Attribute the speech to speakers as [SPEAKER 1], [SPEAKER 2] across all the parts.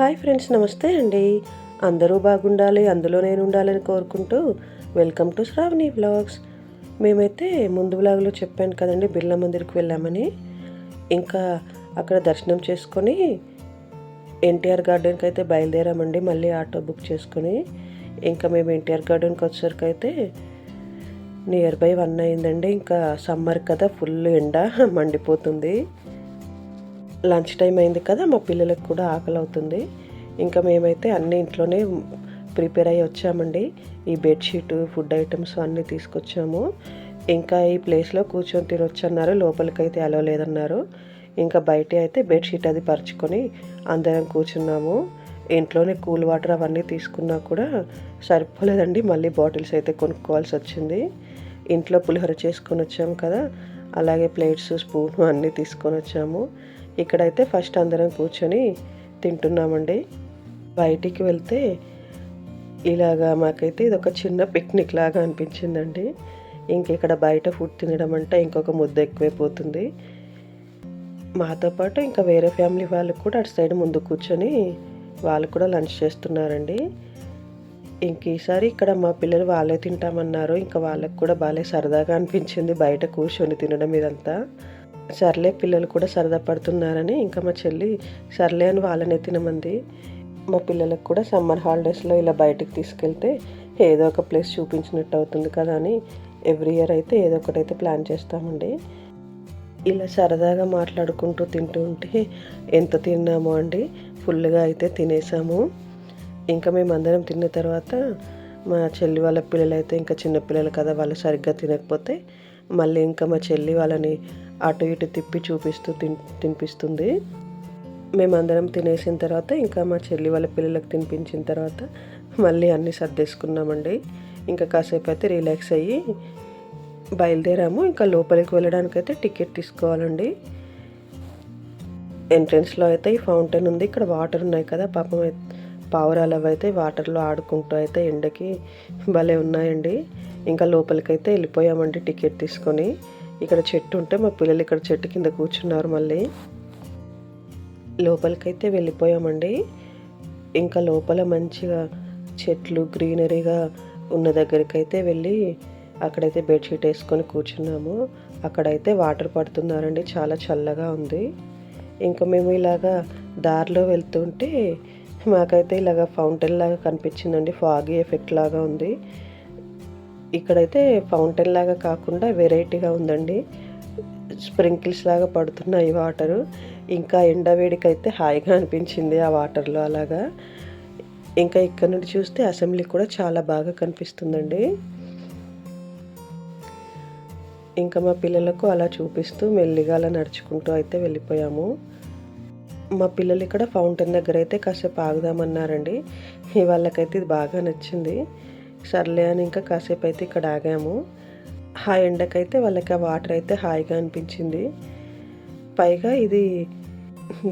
[SPEAKER 1] Hi friends, నమస్తే అండి. అందరూ బాగుండాలి, అందులో నేను ఉండాలని కోరుకుంటూ వెల్కమ్ టు శ్రావణి వ్లాగ్స్. మేమైతే ముందు వ్లాగ్లో చెప్పాను కదండి, బిర్లా మందిర్కి వెళ్ళామని. ఇంకా అక్కడ దర్శనం చేసుకొని ఎన్టీఆర్ గార్డెన్కి అయితే బయలుదేరామండి. మళ్ళీ ఆటో బుక్ చేసుకొని ఇంకా మేము ఎన్టీఆర్ గార్డెన్కి వచ్చేసరికి అయితే నియర్ బై 1 అయిందండి. ఇంకా సమ్మర్ కదా, ఫుల్ ఎండ మండిపోతుంది. లంచ్ టైం అయింది కదా, మా పిల్లలకు కూడా ఆకలి అవుతుంది. ఇంకా మేమైతే అన్ని ఇంట్లోనే ప్రిపేర్ అయ్యి వచ్చామండి. ఈ బెడ్షీటు, ఫుడ్ ఐటమ్స్ అన్నీ తీసుకొచ్చాము. ఇంకా ఈ ప్లేస్లో కూర్చొని తినొచ్చు అన్నారు, లోపలికైతే అలో లేదన్నారు. ఇంకా బయట అయితే బెడ్షీట్ అది పరుచుకొని అందరం కూర్చున్నాము. ఇంట్లోనే కూల్ వాటర్ అవన్నీ తీసుకున్నా కూడా సరిపోలేదండి, మళ్ళీ బాటిల్స్ అయితే కొనుక్కోవాల్సి వచ్చింది. ఇంట్లో పులిహోర చేసుకొని వచ్చాము కదా, అలాగే ప్లేట్స్, స్పూను అన్నీ తీసుకొని వచ్చాము. ఇక్కడైతే ఫస్ట్ అందరం కూర్చొని తింటున్నామండి. బయటికి వెళ్తే ఇలాగా మాకైతే ఇది ఒక చిన్న పిక్నిక్ లాగా అనిపించిందండి. ఇక్కడ బయట ఫుడ్ తినడం అంటే ఇంకొక ముద్ద ఎక్కువైపోతుంది. మాతో పాటు ఇంకా వేరే ఫ్యామిలీ వాళ్ళు కూడా అటు సైడ్ ముందు కూర్చొని వాళ్ళు కూడా లంచ్ చేస్తున్నారండి. ఈసారి ఇక్కడ మా పిల్లలు వాళ్ళే తింటామన్నారు. ఇంకా వాళ్ళకు కూడా బాగా సరదాగా అనిపించింది బయట కూర్చొని తినడం ఇదంతా. సర్లే, పిల్లలు కూడా సరదా పడుతున్నారని ఇంకా మా చెల్లి సర్లే అని వాళ్ళనే తినమంది. మా పిల్లలకు కూడా సమ్మర్ హాలిడేస్లో ఇలా బయటికి తీసుకెళ్తే ఏదో ఒక ప్లేస్ చూపించినట్టు అవుతుంది కదా అని ఎవ్రీ ఇయర్ అయితే ఏదో ఒకటైతే ప్లాన్ చేస్తామండి. ఇలా సరదాగా మాట్లాడుకుంటూ తింటూ ఉంటే ఎంత తిన్నామో అండి, ఫుల్గా అయితే తినేసాము. ఇంకా మేమందరం తిన్న తర్వాత మా చెల్లి వాళ్ళ పిల్లలు అయితే ఇంకా చిన్నపిల్లలు కదా, వాళ్ళు సరిగ్గా తినకపోతే మళ్ళీ ఇంకా మా చెల్లి వాళ్ళని అటు ఇటు తిప్పి చూపిస్తూ తినిపిస్తుంది. మేమందరం తినేసిన తర్వాత ఇంకా మా చెల్లి వాళ్ళ పిల్లలకు తినిపించిన తర్వాత మళ్ళీ అన్నీ సర్దేసుకున్నామండి. ఇంకా కాసేపు అయితే రిలాక్స్ అయ్యి బయలుదేరాము. ఇంకా లోపలికి వెళ్ళడానికైతే టికెట్ తీసుకోవాలండి. ఎంట్రన్స్లో అయితే ఈ ఫౌంటైన్ ఉంది, ఇక్కడ వాటర్ ఉన్నాయి కదా, పాపం పావురాలు అవైతే వాటర్లో ఆడుకుంటూ అయితే ఎండకి భలే ఉన్నాయండి. ఇంకా లోపలికైతే వెళ్ళిపోయామండి టికెట్ తీసుకొని. ఇక్కడ చెట్టు ఉంటే మా పిల్లలు ఇక్కడ చెట్టు కింద కూర్చున్నారు. మళ్ళీ లోపలికైతే వెళ్ళిపోయామండి. ఇంకా లోపల మంచిగా చెట్లు గ్రీనరీగా ఉన్న దగ్గరికి అయితే వెళ్ళి అక్కడైతే బెడ్షీట్ వేసుకొని కూర్చున్నాము. అక్కడైతే వాటర్ పడుతున్నారండి, చాలా చల్లగా ఉంది. ఇంకా మేము ఇలాగా దారిలో వెళ్తుంటే మాకైతే ఇలాగ ఫౌంటైన్ లాగా కనిపించిందండి, ఫాగీ ఎఫెక్ట్ లాగా ఉంది. ఇక్కడైతే ఫౌంటైన్ లాగా కాకుండా వెరైటీగా ఉందండి, స్ప్రింకిల్స్ లాగా పడుతున్నాయి వాటరు. ఇంకా ఎండవేడికైతే హాయిగా అనిపించింది ఆ వాటర్లో అలాగా. ఇంకా ఇక్కడ నుండి చూస్తే అసెంబ్లీ కూడా చాలా బాగా కనిపిస్తుందండి. ఇంకా మా పిల్లలకు అలా చూపిస్తూ మెల్లిగా అలా నడుచుకుంటూ అయితే వెళ్ళిపోయాము. మా పిల్లలు ఇక్కడ ఫౌంటైన్ దగ్గర అయితే కాసేపు ఆగుదామన్నారండి. వాళ్ళకైతే ఇది బాగా నచ్చింది. సర్లే అని ఇంకా కాసేపు అయితే ఇక్కడ ఆగాము. ఆ ఎండకైతే వాళ్ళకి ఆ వాటర్ అయితే హాయిగా అనిపించింది. పైగా ఇది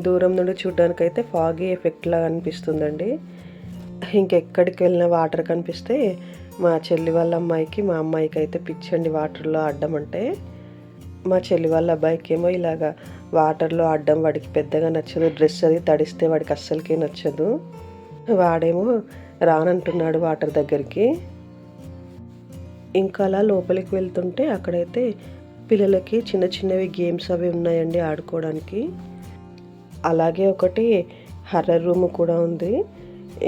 [SPEAKER 1] దూరం నుండి చూడడానికైతే ఫాగీ ఎఫెక్ట్ లాగా అనిపిస్తుందండి. ఇంకెక్కడికి వెళ్ళిన వాటర్ కనిపిస్తే మా చెల్లి వాళ్ళ అమ్మాయికి, మా అమ్మాయికి అయితే పిచ్చండి వాటర్లో ఆడడం అంటే. మా చెల్లి వాళ్ళ అబ్బాయికి ఏమో ఇలాగా వాటర్లో ఆడడం వాడికి పెద్దగా నచ్చదు, డ్రెస్ అది తడిస్తే వాడికి అస్సలకే నచ్చదు. వాడేమో రానంటున్నాడు వాటర్ దగ్గరికి. ఇంకా అలా లోపలికి వెళ్తుంటే అక్కడైతే పిల్లలకి చిన్న చిన్నవి గేమ్స్ అవి ఉన్నాయండి ఆడుకోవడానికి. అలాగే ఒకటి హర్రర్ రూమ్ కూడా ఉంది.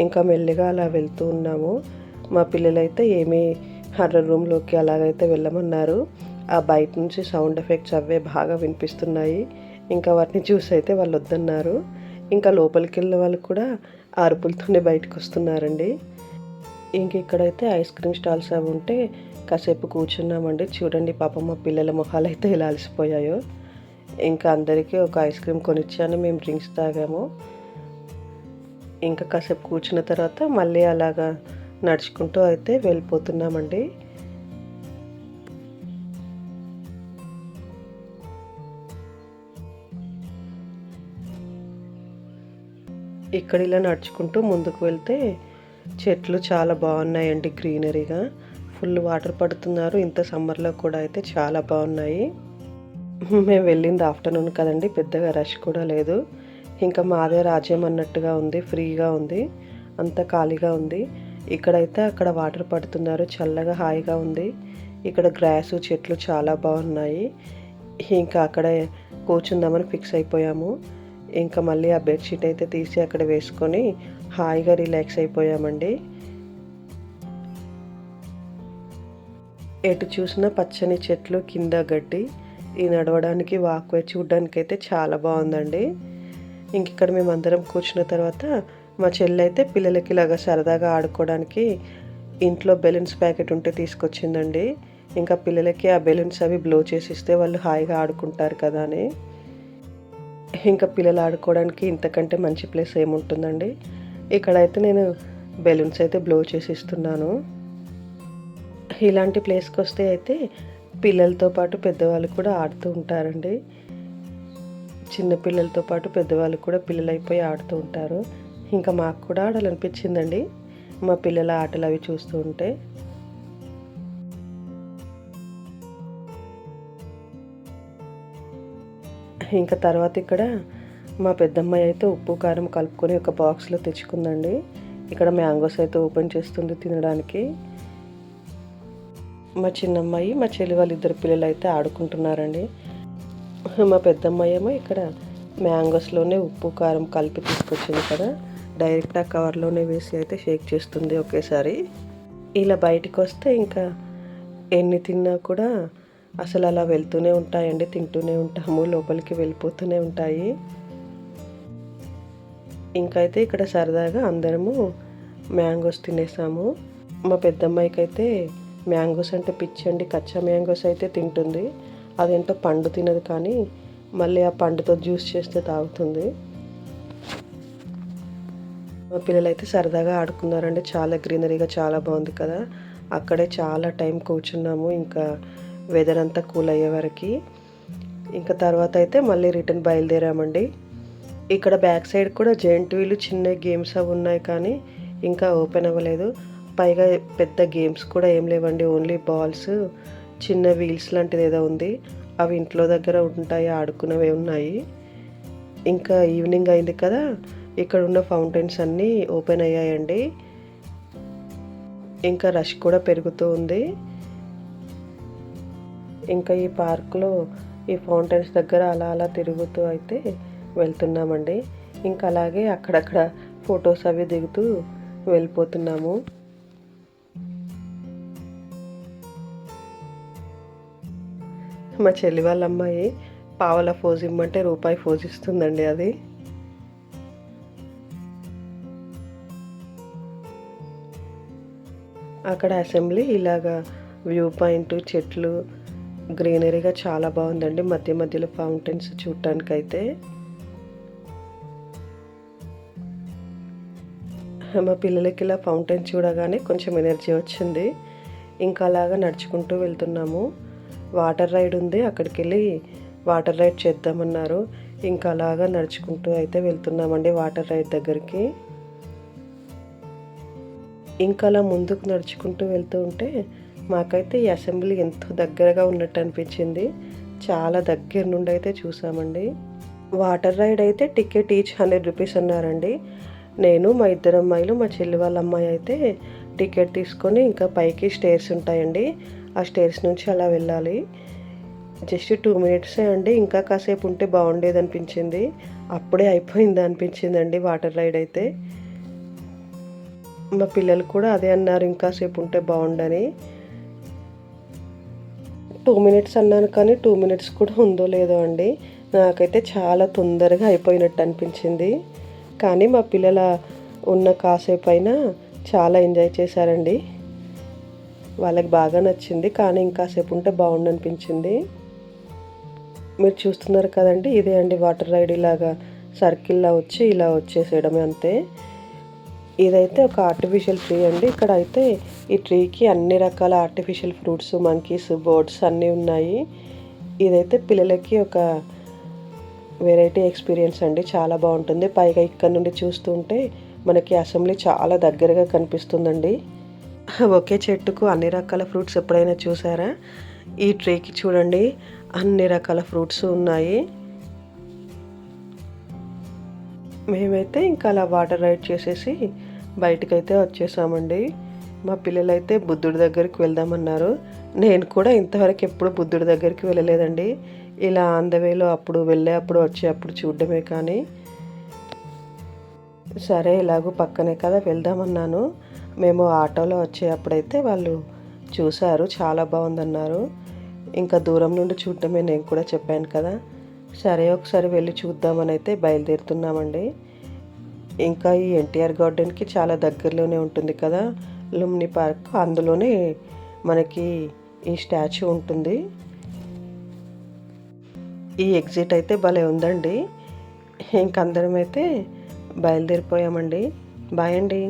[SPEAKER 1] ఇంకా మెల్లిగా అలా వెళ్తూ ఉన్నాము. మా పిల్లలైతే ఏమీ హర్రర్ రూమ్లోకి అలాగైతే వెళ్ళమన్నారు. ఆ బయట నుంచి సౌండ్ ఎఫెక్ట్స్ అవే బాగా వినిపిస్తున్నాయి. ఇంకా వాటిని చూసి అయితే వాళ్ళు వద్దన్నారు. ఇంకా లోపలికి వెళ్ళిన వాళ్ళు కూడా అరుపులతోనే బయటకు వస్తున్నారండి. ఇక్కడైతే ఐస్ క్రీమ్ స్టాల్స్ అవి ఉంటే కాసేపు కూర్చున్నామండి. చూడండి పాపం మా పిల్లల మొహాలు అయితే ఎలా అలసిపోయాయో. ఇంకా అందరికీ ఒక ఐస్ క్రీమ్ కొనిచ్చాను, మేము డ్రింక్స్ తాగాము. ఇంకా కాసేపు కూర్చున్న తర్వాత మళ్ళీ అలాగా నడుచుకుంటూ అయితే వెళ్ళిపోతున్నామండి. ఇక్కడ ఇలా నడుచుకుంటూ ముందుకు వెళ్తే చెట్లు చాలా బాగున్నాయండి, గ్రీనరీగా. ఫుల్ వాటర్ పడుతున్నారు, ఇంత సమ్మర్లో కూడా అయితే చాలా బాగున్నాయి. మేము వెళ్ళింది ఆఫ్టర్నూన్ కదండి, పెద్దగా రష్ కూడా లేదు. ఇంకా మాదే రాజ్యం అన్నట్టుగా ఉంది, ఫ్రీగా ఉంది, అంత ఖాళీగా ఉంది. ఇక్కడైతే అక్కడ వాటర్ పడుతున్నారు, చల్లగా హాయిగా ఉంది. ఇక్కడ గ్రాసు చెట్లు చాలా బాగున్నాయి. ఇంకా అక్కడే కూర్చుందామని ఫిక్స్ అయిపోయాము. ఇంకా మళ్ళీ ఆ బెడ్షీట్ అయితే తీసి అక్కడ వేసుకొని హాయిగా రిలాక్స్ అయిపోయామండి. ఎటు చూసినా పచ్చని చెట్లు, కింద గడ్డి. ఈ నడవడానికి వాక్వే చూడడానికి అయితే చాలా బాగుందండి. ఇంక ఇక్కడ మేమందరం కూర్చున్న తర్వాత మా చెల్లి అయితే పిల్లలకి ఇలాగా సరదాగా ఆడుకోవడానికి ఇంట్లో బెలూన్స్ ప్యాకెట్ ఉంటే తీసుకొచ్చిందండి. ఇంకా పిల్లలకి ఆ బెలూన్స్ అవి బ్లో చేసి ఇస్తే వాళ్ళు హాయిగా ఆడుకుంటారు కదా అని. ఇంకా పిల్లలు ఆడుకోవడానికి ఇంతకంటే మంచి ప్లేస్ ఏముంటుందండి. ఇక్కడైతే నేను బెలూన్స్ అయితే బ్లో చేసి ఇస్తున్నాను. ఇలాంటి ప్లేస్కి వస్తే అయితే పిల్లలతో పాటు పెద్దవాళ్ళు కూడా ఆడుతూ ఉంటారండి. చిన్న పిల్లలతో పాటు పెద్దవాళ్ళు కూడా పిల్లలు అయిపోయి ఆడుతూ ఉంటారు. ఇంకా మాకు కూడా ఆడాలనిపించిందండి మా పిల్లల ఆటలు అవి చూస్తూ ఉంటే. ఇంకా తర్వాత ఇక్కడ మా పెద్దమ్మాయి అయితే ఉప్పు కారం కలుపుకొని ఒక బాక్స్లో తెచ్చుకుందండి. ఇక్కడ మ్యాంగోస్ అయితే ఓపెన్ చేస్తుంది తినడానికి. మా చిన్నమ్మాయి, మా చెల్లి వాళ్ళిద్దరు పిల్లలు అయితే ఆడుకుంటున్నారండి. మా పెద్దమ్మాయి ఏమో ఇక్కడ మ్యాంగోస్లోనే ఉప్పు కారం కలిపి తీసుకొచ్చింది కదా, డైరెక్ట్ ఆ కవర్లోనే వేసి అయితే షేక్ చేస్తుంది ఒకేసారి. ఇలా బయటికి వస్తే ఇంకా ఎన్ని తిన్నా కూడా అసలు అలా వెళ్తూనే ఉంటాయండి, తింటూనే ఉంటాము, లోపలికి వెళ్ళిపోతూనే ఉంటాయి. ఇంకైతే ఇక్కడ సరదాగా అందరము మ్యాంగోస్ తినేసాము. మా పెద్దమ్మాయికి అయితే మ్యాంగోస్ అంటే పిచ్చి అండి. కచ్చా మ్యాంగోస్ అయితే తింటుంది, అదేంటో పండు తినదు, కానీ మళ్ళీ ఆ పండుతో జ్యూస్ చేస్తే తాగుతుంది. మా పిల్లలు అయితే సరదాగా ఆడుకున్నారండి. చాలా గ్రీనరీగా చాలా బాగుంది కదా. అక్కడే చాలా టైం కూర్చున్నాము, ఇంకా వెదర్ అంతా కూల్ అయ్యే వరకు. ఇంకా తర్వాత అయితే మళ్ళీ రిటర్న్ బయలుదేరామండి. ఇక్కడ బ్యాక్ సైడ్ కూడా జెయింట్ వీలు చిన్న గేమ్స్ అవి ఉన్నాయి, కానీ ఇంకా ఓపెన్ అవ్వలేదు. పైగా పెద్ద గేమ్స్ కూడా ఏం లేవండి, ఓన్లీ బాల్స్, చిన్న వీల్స్ లాంటిది ఏదో ఉంది, అవి ఇంట్లో దగ్గర ఉంటాయి, ఆడుకునేవి ఉన్నాయి. ఇంకా ఈవినింగ్ అయింది కదా, ఇక్కడ ఉన్న ఫౌంటైన్స్ అన్నీ ఓపెన్ అయ్యాయండి. ఇంకా రష్ కూడా పెరుగుతూ ఉంది. ఇంకా ఈ పార్క్లో ఈ ఫౌంటైన్స్ దగ్గర అలా అలా తిరుగుతూ అయితే వెళ్తున్నామండి. ఇంకా అలాగే అక్కడక్కడ ఫొటోస్ అవి దిగుతూ వెళ్ళిపోతున్నాము. మా చెల్లి వాళ్ళ అమ్మాయి పావల ఫోజ్ ఇమ్మంటే రూపాయి ఫోజ్ ఇస్తుందండి. అది అక్కడ అసెంబ్లీ ఇలాగా వ్యూ పాయింట్, చెట్లు, గ్రీనరీగా చాలా బాగుందండి. మధ్య మధ్యలో ఫౌంటైన్స్ చూడటానికైతే. మా పిల్లలకి ఇలా ఫౌంటైన్ చూడగానే కొంచెం ఎనర్జీ వచ్చింది. ఇంకా అలాగా నడుచుకుంటూ వెళ్తున్నాము. వాటర్ రైడ్ ఉంది, అక్కడికి వెళ్ళి వాటర్ రైడ్ చేద్దామన్నారు. ఇంకా అలాగా నడుచుకుంటూ అయితే వెళ్తున్నామండి వాటర్ రైడ్ దగ్గరికి. ఇంకా అలా ముందుకు నడుచుకుంటూ వెళ్తూ ఉంటే మాకైతే ఈ అసెంబ్లీ ఎంతో దగ్గరగా ఉన్నట్టు అనిపించింది. చాలా దగ్గర నుండి అయితే చూసామండి. వాటర్ రైడ్ అయితే టికెట్ ఈచ్ 100 రూపీస్ అన్నారండి. నేను, మా ఇద్దరు అమ్మాయిలు, మా చెల్లి వాళ్ళ అమ్మాయి అయితే టికెట్ తీసుకొని ఇంకా పైకి స్టేర్స్ ఉంటాయండి, ఆ స్టేర్స్ నుంచి అలా వెళ్ళాలి. జస్ట్ 2 మినిట్సే అండి, ఇంకా కాసేపు ఉంటే బాగుండేది అనిపించింది. అప్పుడే అయిపోయింది అనిపించిందండి వాటర్ రైడ్ అయితే. మా పిల్లలు కూడా అదే అన్నారు, ఇంకాసేపు ఉంటే బాగుండని. 2 మినిట్స్ అన్నాను, కానీ 2 మినిట్స్ కూడా ఉందో లేదో అండి, నాకైతే చాలా తొందరగా అయిపోయినట్టు అనిపించింది. కానీ మా పిల్లల ఉన్న కాసేపు అయినా చాలా ఎంజాయ్ చేశారండి. వాళ్ళకి బాగా నచ్చింది, కానీ ఇంకాసేపు ఉంటే బాగుండు అనిపించింది. మీరు చూస్తున్నారు కదండి, ఇదే అండి వాటర్ రైడ్. ఇలాగా సర్కిల్లా వచ్చి ఇలా వచ్చేసేయడమే అంతే. ఇదైతే ఒక ఆర్టిఫిషియల్ ట్రీ అండి. ఇక్కడ అయితే ఈ ట్రీకి అన్ని రకాల ఆర్టిఫిషియల్ ఫ్రూట్స్, మంకీస్, బర్డ్స్ అన్నీ ఉన్నాయి. ఇదైతే పిల్లలకి ఒక వెరైటీ ఎక్స్పీరియన్స్ అండి, చాలా బాగుంటుంది. పైగా ఇక్కడ నుండి చూస్తుంటే మనకి అసెంబ్లీ చాలా దగ్గరగా కనిపిస్తుందండి. ఒకే చెట్టుకు అన్ని రకాల ఫ్రూట్స్ ఎప్పుడైనా చూసారా? ఈ ట్రీకి చూడండి, అన్ని రకాల ఫ్రూట్స్ ఉన్నాయి. మేమైతే ఇంకా అలా వాటర్ రైడ్ చేసేసి బయటకైతే వచ్చేసామండి. మా పిల్లలైతే బుద్ధుడి దగ్గరికి వెళ్దామన్నారు. నేను కూడా ఇంతవరకు ఎప్పుడు బుద్ధుడి దగ్గరికి వెళ్ళలేదండి. ఇలా ఆన్ ద వేలో అప్పుడు వెళ్ళేప్పుడు వచ్చేటప్పుడు చూడడమే కానీ. సరే ఎలాగో పక్కనే కదా వెళ్దామన్నాను. మేము ఆటోలో వచ్చేటప్పుడైతే వాళ్ళు చూశారు, చాలా బాగుందన్నారు. ఇంకా దూరం నుండి చూడటమే నేను కూడా చెప్పాను కదా. సరే ఒకసారి వెళ్ళి చూద్దామని అయితే బయలుదేరుతున్నామండి. ఇంకా ఈ ఎన్టీఆర్ గార్డెన్కి చాలా దగ్గరలోనే ఉంటుంది కదా లుంబిని పార్క్, అందులోనే మనకి ఈ స్టాచ్యూ ఉంటుంది. ఈ ఎగ్జిట్ అయితే భలే ఉందండి. ఇంకందరం అయితే బయలుదేరిపోయామండి. బాయ్ అండి.